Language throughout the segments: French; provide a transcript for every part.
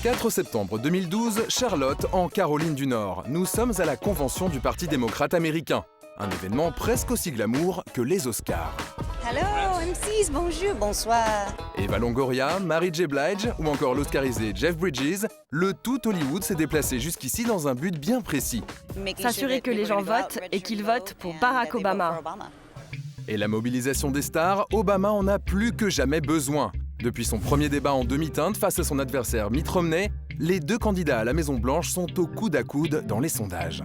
4 septembre 2012, Charlotte, en Caroline du Nord. Nous sommes à la convention du Parti démocrate américain. Un événement presque aussi glamour que les Oscars. Hello, MCs, bonjour, bonsoir. Eva Longoria, Mary J. Blige ou encore l'Oscarisé Jeff Bridges, le tout Hollywood s'est déplacé jusqu'ici dans un but bien précis. S'assurer que les gens votent et qu'ils votent pour Barack Obama. Et la mobilisation des stars, Obama en a plus que jamais besoin. Depuis son premier débat en demi-teinte face à son adversaire Mitt Romney, les deux candidats à la Maison-Blanche sont au coude à coude dans les sondages.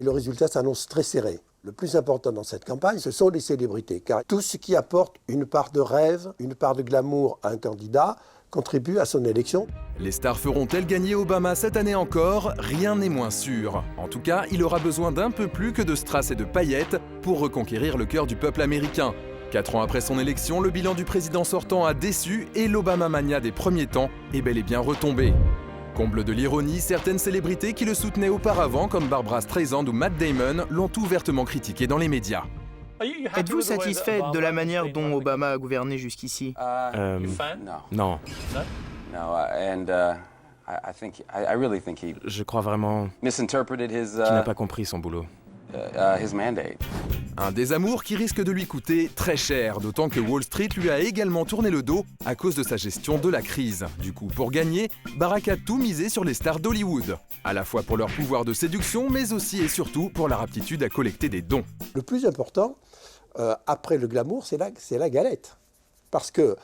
Le résultat s'annonce très serré. Le plus important dans cette campagne, ce sont les célébrités, car tout ce qui apporte une part de rêve, une part de glamour à un candidat, contribue à son élection. Les stars feront-elles gagner Obama cette année encore? Rien n'est moins sûr. En tout cas, il aura besoin d'un peu plus que de strass et de paillettes pour reconquérir le cœur du peuple américain. 4 ans après son élection, le bilan du président sortant a déçu et l'Obama-mania des premiers temps est bel et bien retombé. Comble de l'ironie, certaines célébrités qui le soutenaient auparavant, comme Barbra Streisand ou Matt Damon, l'ont ouvertement critiqué dans les médias. Êtes-vous satisfait de la manière dont Obama a gouverné jusqu'ici? Non. Je crois vraiment qu'il n'a pas compris son boulot. Un désamour qui risque de lui coûter très cher, d'autant que Wall Street lui a également tourné le dos à cause de sa gestion de la crise. Du coup, pour gagner, Barack a tout misé sur les stars d'Hollywood, à la fois pour leur pouvoir de séduction, mais aussi et surtout pour leur aptitude à collecter des dons. Le plus important, après le glamour, c'est la galette. Parce que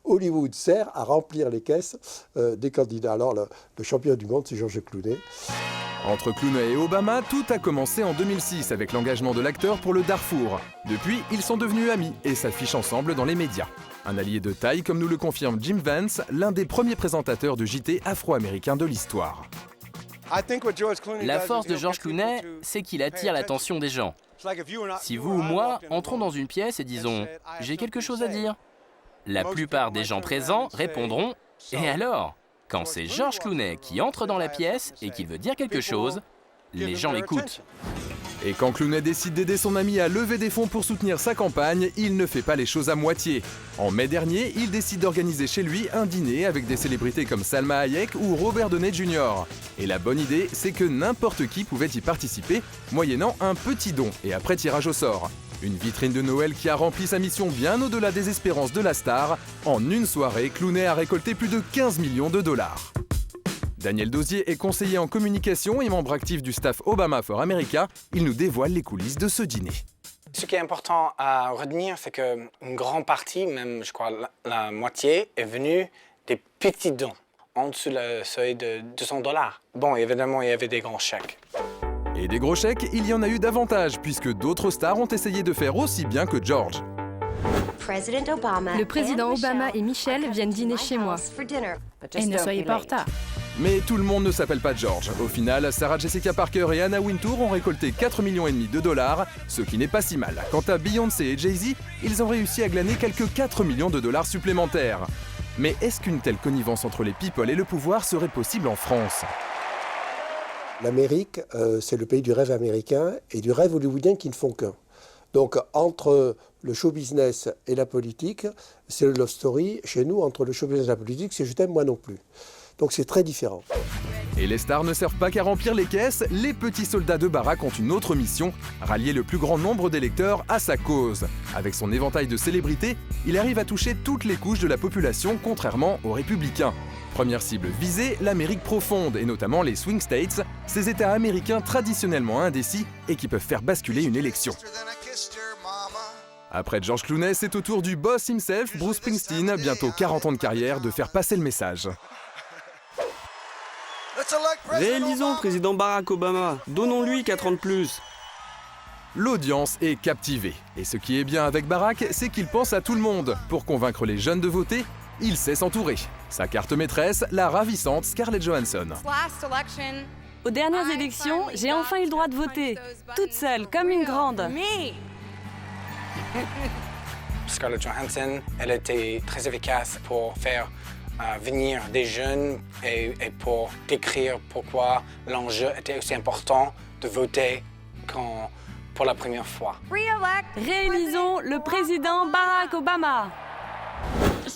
Hollywood sert à remplir les caisses des candidats. Alors, le champion du monde, c'est George Clooney. Entre Clooney et Obama, tout a commencé en 2006 avec l'engagement de l'acteur pour le Darfour. Depuis, ils sont devenus amis et s'affichent ensemble dans les médias. Un allié de taille, comme nous le confirme Jim Vance, l'un des premiers présentateurs de JT afro-américains de l'histoire. La force de George Clooney, c'est qu'il attire l'attention des gens. Si vous ou moi entrons dans une pièce et disons « j'ai quelque chose à dire », la plupart des gens présents répondront « et alors ?» Quand c'est George Clooney qui entre dans la pièce et qu'il veut dire quelque chose, les gens l'écoutent. Et quand Clooney décide d'aider son ami à lever des fonds pour soutenir sa campagne, il ne fait pas les choses à moitié. En mai dernier, il décide d'organiser chez lui un dîner avec des célébrités comme Salma Hayek ou Robert Downey Jr. Et la bonne idée, c'est que n'importe qui pouvait y participer, moyennant un petit don et après tirage au sort. Une vitrine de Noël qui a rempli sa mission bien au-delà des espérances de la star. En une soirée, Clooney a récolté plus de 15 millions de dollars. Daniel Dozier est conseiller en communication et membre actif du staff Obama for America. Il nous dévoile les coulisses de ce dîner. Ce qui est important à retenir, c'est qu'une grande partie, même je crois la moitié, est venue des petits dons, en dessous le seuil de 200 dollars. Bon, évidemment, il y avait des grands chèques. Et des gros chèques, il y en a eu davantage, puisque d'autres stars ont essayé de faire aussi bien que George. Le président Obama et Michelle viennent dîner chez moi. Et ne soyez pas en retard. Mais tout le monde ne s'appelle pas George. Au final, Sarah Jessica Parker et Anna Wintour ont récolté 4,5 millions de dollars, ce qui n'est pas si mal. Quant à Beyoncé et Jay-Z, ils ont réussi à glaner quelques 4 millions de dollars supplémentaires. Mais est-ce qu'une telle connivence entre les people et le pouvoir serait possible en France ? L'Amérique, c'est le pays du rêve américain et du rêve hollywoodien qui ne font qu'un. Donc, entre le show business et la politique, c'est le love story. Chez nous, entre le show business et la politique, c'est je t'aime, moi non plus. Donc, c'est très différent. Et les stars ne servent pas qu'à remplir les caisses, les petits soldats de Barack ont une autre mission, rallier le plus grand nombre d'électeurs à sa cause. Avec son éventail de célébrités, il arrive à toucher toutes les couches de la population, contrairement aux républicains. Première cible visée, l'Amérique profonde, et notamment les swing states, ces États américains traditionnellement indécis et qui peuvent faire basculer une élection. Après George Clooney, c'est au tour du boss himself, Bruce Springsteen, bientôt 40 ans de carrière, de faire passer le message. Réélisons président Barack Obama, donnons-lui 4 ans de plus. L'audience est captivée. Et ce qui est bien avec Barack, c'est qu'il pense à tout le monde. Pour convaincre les jeunes de voter, il sait s'entourer. Sa carte maîtresse, la ravissante Scarlett Johansson. Aux dernières élections, j'ai enfin eu le droit de voter. Toute seule, comme une grande. Scarlett Johansson, elle était très efficace pour faire venir des jeunes et pour décrire pourquoi l'enjeu était aussi important de voter pour la première fois. Réélisons le président Barack Obama.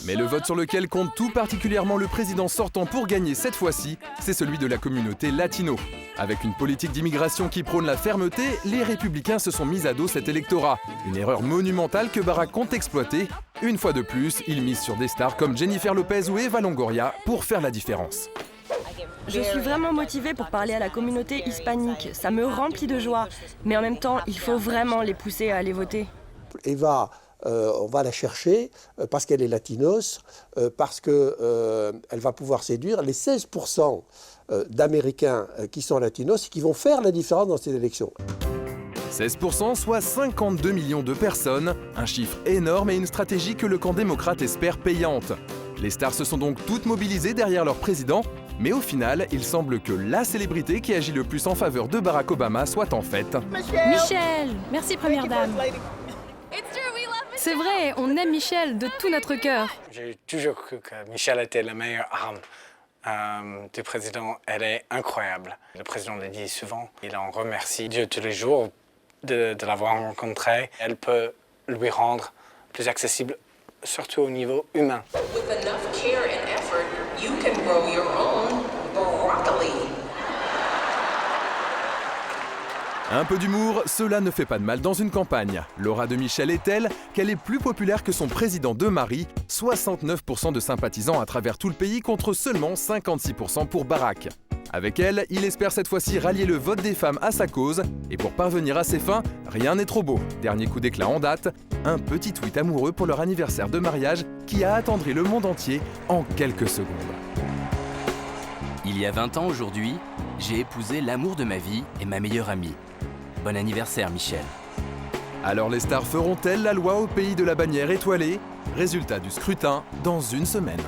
Mais le vote sur lequel compte tout particulièrement le président sortant pour gagner cette fois-ci, c'est celui de la communauté latino. Avec une politique d'immigration qui prône la fermeté, les républicains se sont mis à dos cet électorat. Une erreur monumentale que Barack compte exploiter. Une fois de plus, il mise sur des stars comme Jennifer Lopez ou Eva Longoria pour faire la différence. Je suis vraiment motivée pour parler à la communauté hispanique. Ça me remplit de joie. Mais en même temps, il faut vraiment les pousser à aller voter. Eva, on va la chercher parce qu'elle est latinos, parce qu'elle va pouvoir séduire les 16% d'Américains qui sont latinos et qui vont faire la différence dans ces élections. 16%, soit 52 millions de personnes, un chiffre énorme et une stratégie que le camp démocrate espère payante. Les stars se sont donc toutes mobilisées derrière leur président, mais au final, il semble que la célébrité qui agit le plus en faveur de Barack Obama soit en fait... Michelle! Merci, Première Dame. C'est vrai, on aime Michelle de tout notre cœur. J'ai toujours cru que Michelle était la meilleure arme du président. Elle est incroyable. Le président le dit souvent. Il en remercie Dieu tous les jours de l'avoir rencontrée. Elle peut lui rendre plus accessible, surtout au niveau humain. Un peu d'humour, cela ne fait pas de mal dans une campagne. L'aura de Michelle est telle qu'elle est plus populaire que son président de mari, 69% de sympathisants à travers tout le pays contre seulement 56% pour Barack. Avec elle, il espère cette fois-ci rallier le vote des femmes à sa cause, et pour parvenir à ses fins, rien n'est trop beau. Dernier coup d'éclat en date, un petit tweet amoureux pour leur anniversaire de mariage qui a attendri le monde entier en quelques secondes. Il y a 20 ans aujourd'hui, j'ai épousé l'amour de ma vie et ma meilleure amie. Bon anniversaire, Michel. Alors les stars feront-elles la loi au pays de la bannière étoilée? Résultat du scrutin dans une semaine.